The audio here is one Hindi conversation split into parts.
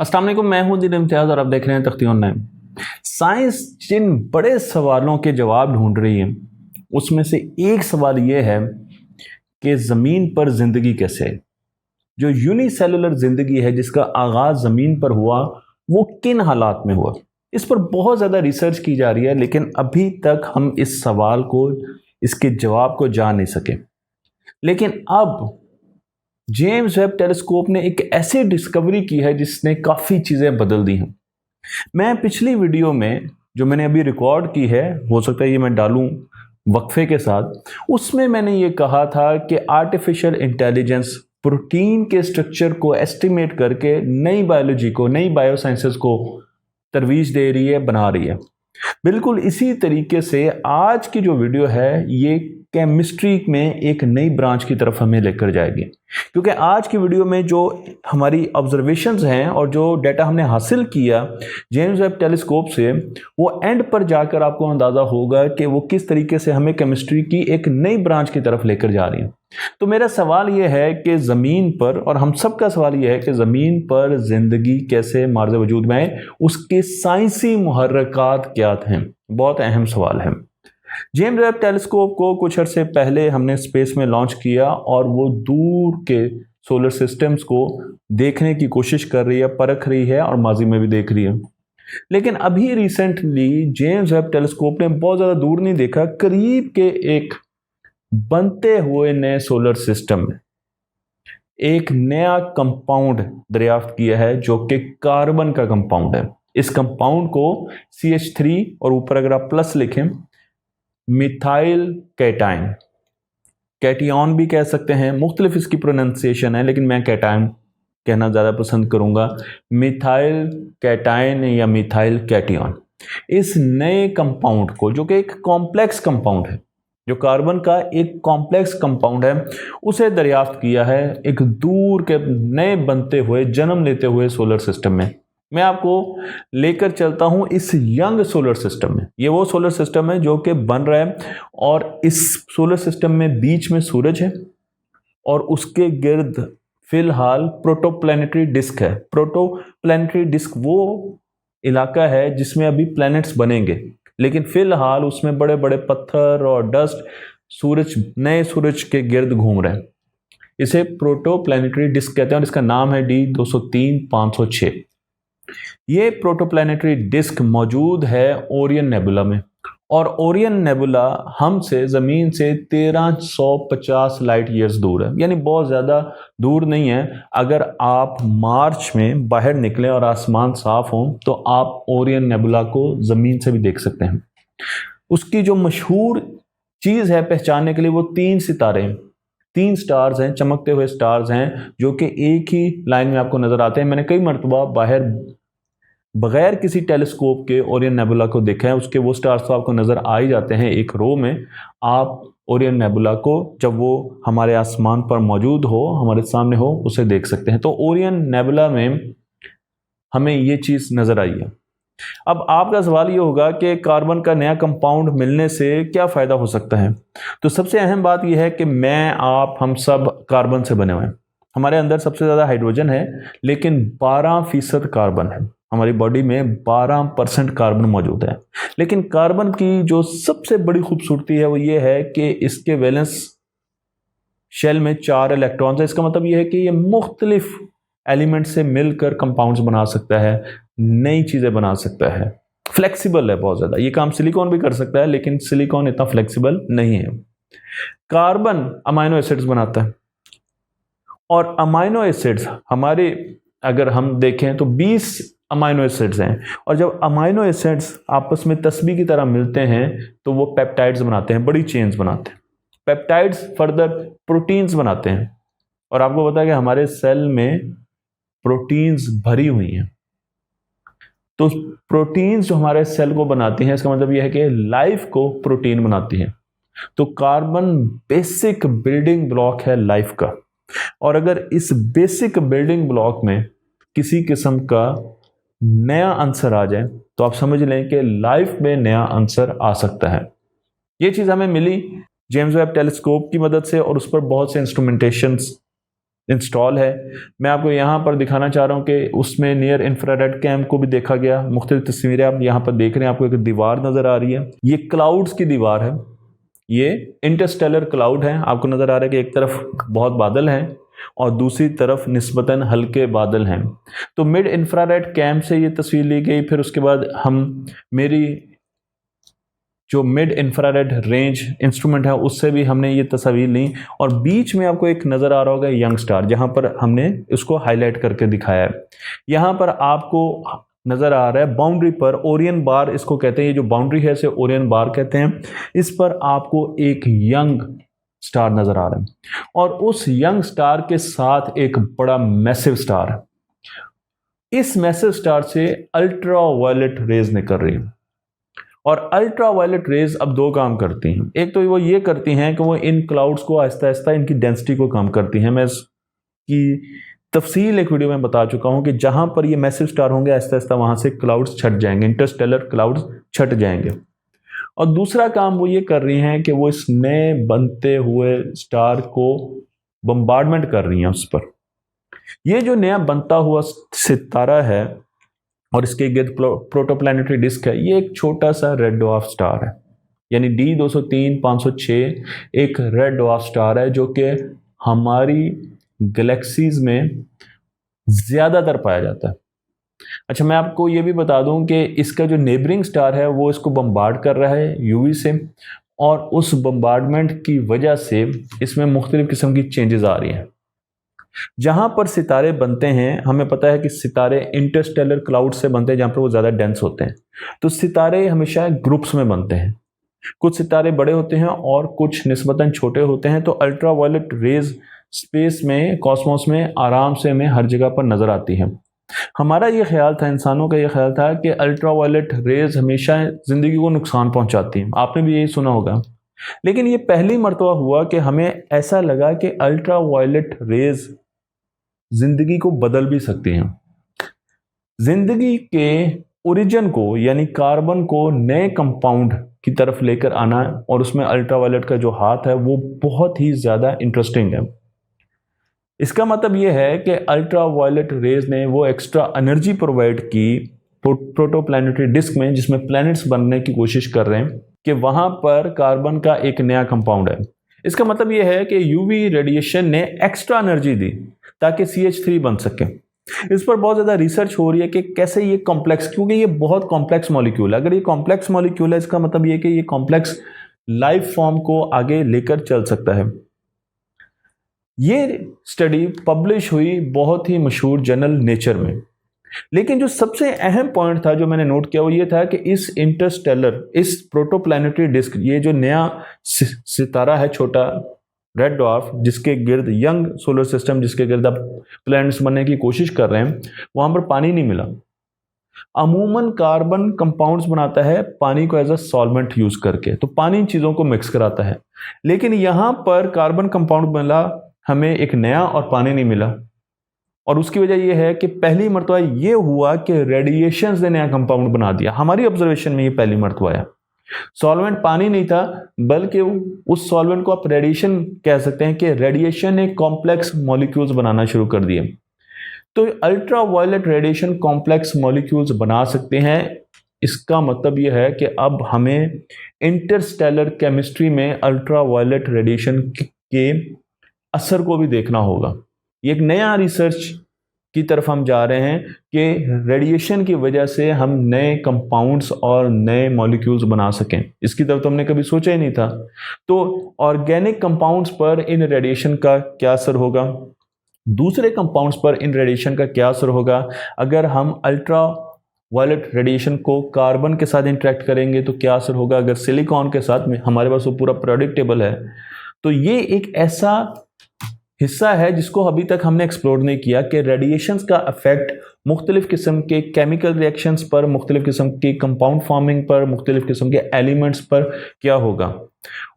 अस्सलाम वालेकुम, मैं हूं दिन इम्तियाज़ और आप देख रहे हैं तख्ती ऑनलाइन। साइंस जिन बड़े सवालों के जवाब ढूंढ रही है उसमें से एक सवाल ये है कि ज़मीन पर ज़िंदगी कैसे है। जो यूनिसेलुलर ज़िंदगी है जिसका आगाज़ ज़मीन पर हुआ वो किन हालात में हुआ। इस पर बहुत ज़्यादा रिसर्च की जा रही है लेकिन अभी तक हम इस सवाल को, इसके जवाब को जान नहीं सके। लेकिन अब जेम्स वेब टेलीस्कोप ने एक ऐसी डिस्कवरी की है जिसने काफ़ी चीज़ें बदल दी हैं। मैं पिछली वीडियो में जो मैंने अभी रिकॉर्ड की है, हो सकता है ये मैं डालूं वक्फे के साथ, उसमें मैंने ये कहा था कि आर्टिफिशियल इंटेलिजेंस प्रोटीन के स्ट्रक्चर को एस्टिमेट करके नई बायोलॉजी को, नई बायोसाइंसेस को तरवीज दे रही है, बना रही है। बिल्कुल इसी तरीके से आज की जो वीडियो है ये केमिस्ट्री में एक नई ब्रांच की तरफ हमें लेकर जाएगी, क्योंकि आज की वीडियो में जो हमारी ऑब्जर्वेशंस हैं और जो डाटा हमने हासिल किया जेम्स वेब टेलीस्कोप से, वो एंड पर जाकर आपको अंदाज़ा होगा कि वो किस तरीके से हमें केमिस्ट्री की एक नई ब्रांच की तरफ लेकर जा रही है। तो मेरा सवाल ये है कि ज़मीन पर, और हम सब का सवाल ये है कि ज़मीन पर ज़िंदगी कैसे मार्ज़ वजूद में आए, उसके साइंसी मुहर्रकात क्या थे। बहुत अहम सवाल है। जेम्स वेब टेलीस्कोप को कुछ अरसे पहले हमने स्पेस में लॉन्च किया और वो दूर के सोलर सिस्टम्स को देखने की कोशिश कर रही है, परख रही है और माजी में भी देख रही है। लेकिन अभी रिसेंटली जेम्स वेब टेलीस्कोप ने बहुत ज़्यादा दूर नहीं देखा, करीब के एक बनते हुए नए सोलर सिस्टम में एक नया कंपाउंड दरियाफ्त किया है जो कि कार्बन का कंपाउंड है। इस कंपाउंड को CH3 और ऊपर अगर आप प्लस लिखें मिथाइल कैटाइन, कैटियन भी कह सकते हैं, मुख्तलिफ इसकी प्रोनाउंसिएशन है लेकिन मैं कैटाइन कहना ज़्यादा पसंद करूँगा। मिथाइल कैटाइन या मिथाइल कैटियन, इस नए कंपाउंड को जो कि एक कॉम्प्लेक्स कंपाउंड है, जो कार्बन का एक कॉम्प्लेक्स कंपाउंड है, उसे दरियाफ्त किया है एक दूर के नए बनते हुए, जन्म लेते हुए सोलर सिस्टम में। मैं आपको लेकर चलता हूं इस यंग सोलर सिस्टम में। ये वो सोलर सिस्टम है जो कि बन रहा है और इस सोलर सिस्टम में बीच में सूरज है और उसके गिर्द फिलहाल प्रोटोप्लैनेटरी डिस्क है। प्रोटोप्लैनेटरी डिस्क वो इलाका है जिसमें अभी प्लैनेट्स बनेंगे, लेकिन फिलहाल उसमें बड़े बड़े पत्थर और डस्ट सूरज, नए सूरज के गिर्द घूम रहे हैं। इसे प्रोटोप्लैनेटरी डिस्क कहते हैं और इसका नाम है D203-506। ये प्रोटोप्लैनेटरी डिस्क मौजूद है ओरियन नेबुला में, और ओरियन नेबुला हमसे ज़मीन से 1350 लाइट ईयर्स दूर है, यानी बहुत ज़्यादा दूर नहीं है। अगर आप मार्च में बाहर निकलें और आसमान साफ हो तो आप ओरियन नेबुला को ज़मीन से भी देख सकते हैं। उसकी जो मशहूर चीज़ है पहचानने के लिए, वो 3 सितारे हैं, 3 स्टार्स हैं, चमकते हुए स्टार्स हैं जो कि एक ही लाइन में आपको नज़र आते हैं। मैंने कई मरतबा बाहर बगैर किसी टेलीस्कोप के ओरियन नेबुला को देखा है। उसके वो स्टार्स तो आपको नज़र आ ही जाते हैं एक रो में। आप ओरियन नेबुला को जब वो हमारे आसमान पर मौजूद हो, हमारे सामने हो, उसे देख सकते हैं। तो ओरियन नेबुला में हमें ये चीज़ नज़र आई है। अब आपका सवाल ये होगा कि कार्बन का नया कंपाउंड मिलने से क्या फ़ायदा हो सकता है। तो सबसे अहम बात यह है कि मैं, आप, हम सब कार्बन से बने हुए हैं। हमारे अंदर सबसे ज़्यादा हाइड्रोजन है लेकिन 12% कार्बन है। हमारी बॉडी में 12% कार्बन मौजूद है। लेकिन कार्बन की जो सबसे बड़ी खूबसूरती है वो ये है कि इसके वैलेंस शेल में 4 इलेक्ट्रॉन्स है। इसका मतलब ये है कि ये मुख्तलिफ एलिमेंट से मिलकर कंपाउंड्स बना सकता है, नई चीज़ें बना सकता है, फ्लेक्सिबल है बहुत ज़्यादा। ये काम सिलिकॉन भी कर सकता है लेकिन सिलिकॉन इतना फ्लेक्सिबल नहीं है। कार्बन अमाइनो एसिड्स बनाता है और अमाइनो एसिड्स हमारे, अगर हम देखें तो 20 अमाइनो एसिड्स हैं, और जब अमाइनो एसिड्स आपस में तस्बीह की तरह मिलते हैं तो वो पेप्टाइड्स बनाते हैं, बड़ी चेन्स बनाते हैं। पेप्टाइड्स फर्दर प्रोटीन्स बनाते हैं, और आपको पता है कि हमारे सेल में प्रोटीन्स भरी हुई हैं। तो प्रोटीन्स जो हमारे सेल को बनाती हैं, इसका मतलब यह है कि लाइफ को प्रोटीन बनाती हैं। तो कार्बन बेसिक बिल्डिंग ब्लॉक है लाइफ का, और अगर इस बेसिक बिल्डिंग ब्लॉक में किसी किस्म का नया आंसर आ जाए तो आप समझ लें कि लाइफ में नया आंसर आ सकता है। ये चीज़ हमें मिली जेम्स वेब टेलीस्कोप की मदद से, और उस पर बहुत से इंस्ट्रूमेंटेशंस इंस्टॉल है। मैं आपको यहाँ पर दिखाना चाह रहा हूँ कि उसमें नियर इंफ्रारेड कैम को भी देखा गया। मुख्तलिफ तस्वीरें आप यहाँ पर देख रहे हैं, आपको एक दीवार नज़र आ रही है, ये क्लाउड्स की दीवार है, ये इंटरस्टेलर क्लाउड है। आपको नज़र आ रहा है कि एक तरफ बहुत बादल हैं और दूसरी तरफ निस्बतन हल्के बादल हैं। तो मिड इंफ्रारेड कैम से ये तस्वीर ली गई। फिर उसके बाद मेरी जो मिड इंफ्रारेड रेंज इंस्ट्रूमेंट है उससे भी हमने ये तस्वीर ली, और बीच में आपको एक नज़र आ रहा होगा यंग स्टार, जहाँ पर हमने उसको हाईलाइट करके दिखाया है। यहाँ पर आपको नज़र आ रहा है बाउंड्री पर ओरियन बार इसको कहते हैं, ये जो बाउंड्री है इसे ओरियन बार कहते हैं। इस पर आपको एक यंग स्टार नज़र आ रहा है, और उस यंग स्टार के साथ एक बड़ा मैसिव स्टार है। इस मैसिव स्टार से अल्ट्रा वायलेट रेज निकल रही है, और अल्ट्रा वायलेट रेज अब दो काम करती हैं। एक तो वो ये करती हैं कि वो इन क्लाउड्स को आहिस्ता आहिस्ता इनकी डेंसिटी को कम करती हैं। मैं इसकी तफसील एक वीडियो में बता चुका हूं कि जहां पर ये मैसिव स्टार होंगे आहिस्ता आहिस्ता वहां से क्लाउड्स छट जाएंगे, इंटरस्टेलर क्लाउड्स छट जाएंगे। और दूसरा काम वो ये कर रही हैं कि वो इस नए बनते हुए स्टार को बम्बार्डमेंट कर रही हैं उस पर। ये जो नया बनता हुआ सितारा है और इसके गिर्द प्रोटोप्लैनेटरी डिस्क है, ये एक छोटा सा रेड डवार्फ स्टार है, यानी D203-506 एक रेड डवार्फ स्टार है जो कि हमारी गैलेक्सीज में ज़्यादातर पाया जाता है। अच्छा, मैं आपको ये भी बता दूं कि इसका जो नेबरिंग स्टार है वो इसको बम्बार्ड कर रहा है यूवी से, और उस बम्बार्डमेंट की वजह से इसमें मुख्तलिफ किस्म की चेंजेस आ रही हैं। जहां पर सितारे बनते हैं, हमें पता है कि सितारे इंटरस्टेलर क्लाउड से बनते हैं जहां पर वो ज़्यादा डेंस होते हैं। तो सितारे हमेशा ग्रुप्स में बनते हैं, कुछ सितारे बड़े होते हैं और कुछ निस्बतन छोटे होते हैं। तो अल्ट्रा वायलेट रेज स्पेस में, कॉस्मोस में आराम से हमें हर जगह पर नज़र आती है। हमारा ये ख्याल था, इंसानों का ये ख्याल था कि अल्ट्रा वायलेट रेज हमेशा ज़िंदगी को नुकसान पहुंचाती हैं, आपने भी यही सुना होगा। लेकिन ये पहली मरतबा हुआ कि हमें ऐसा लगा कि अल्ट्रा वायलेट रेज ज़िंदगी को बदल भी सकती हैं। ज़िंदगी के ओरिजिन को, यानी कार्बन को नए कंपाउंड की तरफ लेकर आना, और उसमें अल्ट्रा वायलेट का जो हाथ है वो बहुत ही ज़्यादा इंटरेस्टिंग है। इसका मतलब ये है कि अल्ट्रा वायलेट रेज ने वो एक्स्ट्रा एनर्जी प्रोवाइड की प्रोटोप्लैनेटरी डिस्क में, जिसमें प्लैनेट्स बनने की कोशिश कर रहे हैं, कि वहां पर कार्बन का एक नया कंपाउंड है। इसका मतलब ये है कि यूवी रेडिएशन ने एक्स्ट्रा एनर्जी दी ताकि CH3 बन सके। इस पर बहुत ज़्यादा रिसर्च हो रही है कि कैसे ये कॉम्प्लेक्स, क्योंकि ये बहुत कॉम्प्लेक्स मॉलिक्यूल है। अगर ये कॉम्प्लेक्स मॉलिक्यूल है, इसका मतलब ये कि ये कॉम्प्लेक्स लाइफ फॉर्म को आगे लेकर चल सकता है। ये स्टडी पब्लिश हुई बहुत ही मशहूर जर्नल नेचर में। लेकिन जो सबसे अहम पॉइंट था जो मैंने नोट किया वो ये था कि इस इंटरस्टेलर, इस प्रोटोप्लैनेटरी डिस्क, ये जो नया सितारा है छोटा रेड डवार्फ, जिसके गिर्द यंग सोलर सिस्टम, जिसके गिर्द अब प्लैनेट्स बनने की कोशिश कर रहे हैं, वहां पर पानी नहीं मिला। अमूमन कार्बन कंपाउंड्स बनाता है पानी को एज अ सॉल्वेंट यूज करके, तो पानी इन चीजों को मिक्स कराता है। लेकिन यहां पर कार्बन कंपाउंड मिला हमें एक नया, और पानी नहीं मिला। और उसकी वजह यह है कि पहली मरतबा ये हुआ कि रेडिएशन ने नया कंपाउंड बना दिया। हमारी ऑब्जर्वेशन में ये पहली मरतबा आया। सॉल्वेंट पानी नहीं था, बल्कि उस सॉल्वेंट को आप रेडिएशन कह सकते हैं कि रेडिएशन ने कॉम्प्लेक्स मॉलिक्यूल्स बनाना शुरू कर दिए। तो ultraviolet radiation complex molecules बना सकते हैं। इसका मतलब यह है कि अब हमें इंटरस्टेलर केमिस्ट्री में अल्ट्रा वायलेट रेडिएशन के असर को भी देखना होगा। ये एक नया रिसर्च की तरफ हम जा रहे हैं कि रेडिएशन की वजह से हम नए कंपाउंड्स और नए मॉलिक्यूल्स बना सकें। इसकी तरफ तो हमने कभी सोचा ही नहीं था। तो ऑर्गेनिक कंपाउंड्स पर इन रेडिएशन का क्या असर होगा, दूसरे कंपाउंड्स पर इन रेडिएशन का क्या असर होगा, अगर हम अल्ट्रा वायलेट रेडिएशन को कार्बन के साथ इंटरेक्ट करेंगे तो क्या असर होगा, अगर सिलिकॉन के साथ में, हमारे पास वो पूरा पीरियोडिक टेबल है। तो ये एक ऐसा हिस्सा है जिसको अभी तक हमने एक्सप्लोर नहीं किया कि रेडिएशंस का इफेक्ट मुख्तलिफ किस्म के केमिकल रिएक्शंस पर, मुख्तलिफ किस्म की कंपाउंड फॉर्मिंग पर, मुख्तलिफ किस्म के एलिमेंट्स पर क्या होगा।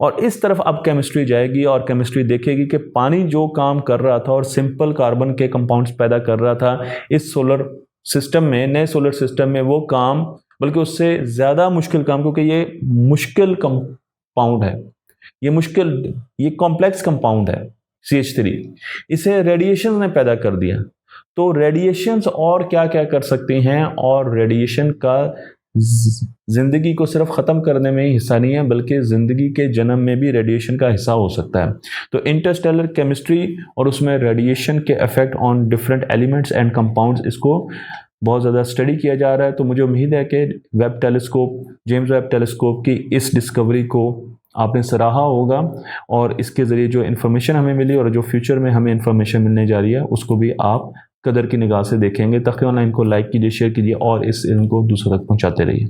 और इस तरफ अब केमिस्ट्री जाएगी और केमिस्ट्री देखेगी कि पानी जो काम कर रहा था और सिंपल कार्बन के कंपाउंड्स पैदा कर रहा था इस सोलर सिस्टम में, नए सोलर सिस्टम में, वो काम बल्कि उससे ज़्यादा मुश्किल काम, क्योंकि ये मुश्किल कंपाउंड है, ये कॉम्प्लेक्स कंपाउंड है, CH3, इसे रेडिएशन ने पैदा कर दिया। तो रेडिएशंस और क्या क्या कर सकते हैं, और रेडिएशन का जिंदगी को सिर्फ ख़त्म करने में ही हिस्सा नहीं है, बल्कि ज़िंदगी के जन्म में भी रेडिएशन का हिस्सा हो सकता है। तो इंटरस्टेलर केमिस्ट्री और उसमें रेडिएशन के effect on different elements and compounds, इसको बहुत ज़्यादा स्टडी किया जा रहा है। तो मुझे उम्मीद है कि Webb telescope, James Webb telescope की इस डिस्कवरी को आपने सराहा होगा, और इसके ज़रिए जो इन्फॉर्मेशन हमें मिली और जो फ्यूचर में हमें इन्फॉर्मेशन मिलने जा रही है उसको भी आप कदर की निगाह से देखेंगे। तख्ती ऑनलाइन को लाइक कीजिए, शेयर कीजिए और इस इल्म को दूसरों तक पहुँचाते रहिए।